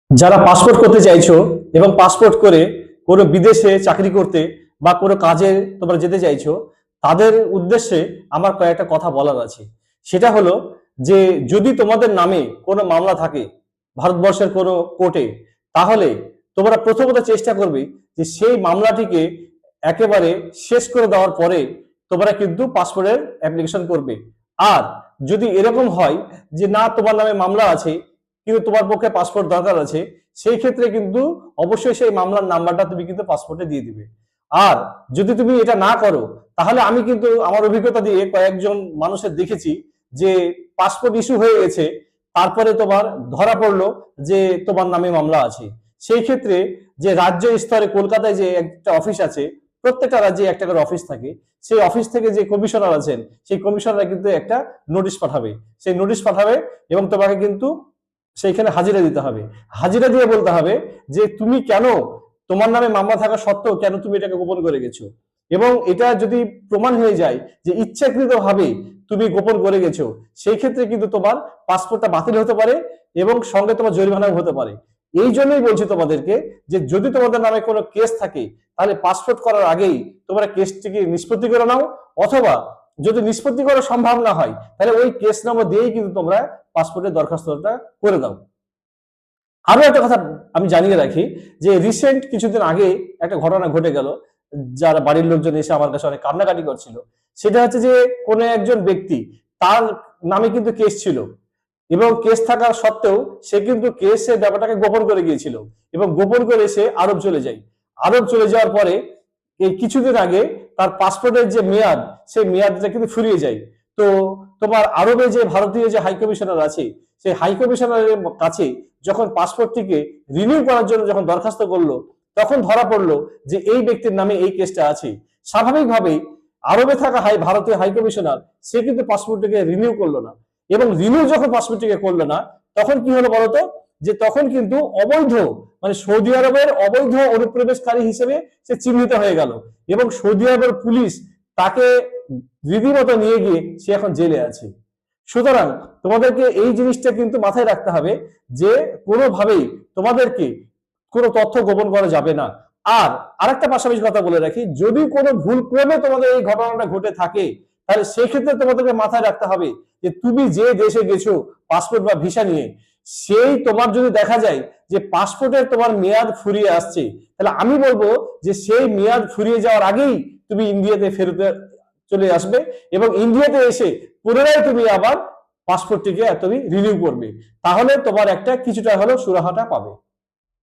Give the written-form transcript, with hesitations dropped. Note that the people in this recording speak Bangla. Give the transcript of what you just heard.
যারা পাসপোর্ট করতে চাইছো এবং পাসপোর্ট করে কোনো বিদেশে চাকরি করতে বা কোনো কাজে তোমরা যেতে চাইছো, তাদের উদ্দেশ্যে আমার কয়েকটা কথা বলার আছে। সেটা হলো যে যদি তোমাদের নামে কোনো মামলা থাকে ভারতবর্ষের কোনো কোর্টে, তাহলে তোমরা প্রথমত চেষ্টা করবে যে সেই মামলাটিকে একেবারে শেষ করে দেওয়ার পরে তোমরা কিন্তু পাসপোর্টের অ্যাপ্লিকেশন করবে। আর যদি এরকম হয় যে না, তোমার নামে মামলা আছে কিন্তু তোমার পক্ষে পাসপোর্ট দরকার আছে, সেই ক্ষেত্রে কিন্তু অবশ্যই সেই মামলার নাম্বারটা তুমি কিন্তু পাসপোর্টে দিয়ে দিবে। আর যদি তুমি এটা না করো, তাহলে আমি কিন্তু আমার অভিজ্ঞতা দিয়ে কয়েকজন মানুষের দেখেছি যে পাসপোর্ট ইস্যু হয়ে গেছে, তারপরে তোমার ধরা পড়লো যে তোমার নামে মামলা আছে। সেই ক্ষেত্রে যে রাজ্য স্তরে কলকাতায় যে একটা অফিস আছে, প্রত্যেকটা রাজ্যে একটা করে অফিস থাকে, সেই অফিস থেকে যে কমিশনার আছেন সেই কমিশনার কিন্তু একটা নোটিশ পাঠাবে। সেই নোটিশ পাঠাবে এবং তোমাকে কিন্তু সেইখানে হাজিরা দিতে হবে। হাজিরা দিয়ে বলতে হবে যে তুমি কেন, তোমার নামে মামলা থাকা সত্ত্বেও কেন তুমি এটাকে গোপন করে গেছো। এবং এটা যদি প্রমাণ হয়ে যায় যে ইচ্ছাকৃত ভাবে তুমি গোপন করে গেছো, সেই ক্ষেত্রে কিন্তু তোমার পাসপোর্টটা বাতিল হতে পারে এবং সঙ্গে তোমার জরিমানাও হতে পারে। এই জন্যই বলছি তোমাদেরকে যে যদি তোমাদের নামে কোনো কেস থাকে, তাহলে পাসপোর্ট করার আগেই তোমরা কেসটিকে নিষ্পত্তি করে নাও, অথবা যদি নিষ্পত্তি করা সম্ভব না হয় তাহলে ওই কেস নম্বর দিয়েই কিন্তু তোমরা পাসপোর্টের দরখাস্তটা করে দাও। আরো একটা কথা আমি জানিয়ে রাখি যে রিসেন্ট কিছুদিন আগে একটা ঘটনা ঘটে গেল, যারা বাড়ির লোকজন এসে আমার কাছে অনেক কান্নাকাটি করছিল। সেটা হচ্ছে যে কোনো একজন ব্যক্তি, তার নামে কিন্তু কেস ছিল এবং কেস থাকা সত্ত্বেও সে কিন্তু কেসের ব্যাপারটাকে গোপন করে গিয়েছিল এবং গোপন করে সে আরব চলে যায়। আরব চলে যাওয়ার পরে এই কিছুদিন আগে তার পাসপোর্টের যে মেয়াদ, সেই মেয়াদটা কিন্তু ফুরিয়ে যায়। তো তোমার আরবে যে ভারতীয় যে হাই কমিশনার আছে, সেই হাই কমিশনারের কাছে যখন পাসপোর্টটিকে রিনিউ করার জন্য যখন দরখাস্ত করলো, তখন ধরা পড়লো যে এই ব্যক্তির নামে এই কেসটা আছে। স্বাভাবিকভাবেই আরবে থাকা ভারতীয় হাই কমিশনার সে কিন্তু পাসপোর্টটিকে রিনিউ করলো না। এবং রিনিউ যখন পাসপোর্টটিকে করলো না, তখন কি হলো বলতো, যে তখন কিন্তু অবৈধ, মানে সৌদি আরবের অবৈধ অনুপ্রবেশকারী হিসেবে সে চিহ্নিত হয়ে গেল এবং সৌদি আরবের পুলিশ তাকে রীতিমতো নিয়ে গিয়ে সে এখন জেলে আছে। সুতরাং তোমাদেরকে এই জিনিসটা কিন্তু মাথায় রাখতে হবে যে কোনোভাবেই তোমাদেরকে কোনো তথ্য গোপন করা যাবে না। আর আরেকটা পাশাপাশি কথা বলে রাখি, যদি কোনো ভুল ক্রমে তোমাদের এই ঘটনাটা ঘটে থাকে, তাহলে সেই ক্ষেত্রে তোমাদেরকে মাথায় রাখতে হবে যে তুমি যে দেশে গেছো পাসপোর্ট বা ভিসা নিয়ে, সেই তোমার যদি দেখা যায় যে পাসপোর্টের তোমার মেয়াদ ফুরিয়ে আসছে, তাহলে আমি বলবো যে সেই মেয়াদ ফুরিয়ে যাওয়ার আগেই তুমি ইন্ডিয়াতে ফেরত চলে আসবে এবং ইন্ডিয়াতে এসে পুনরায় তুমি আবার পাসপোর্টটিকে তুমি রিনিউ করবে। তাহলে তোমার একটা কিছুটা হলেও সুরাহাটা পাবে।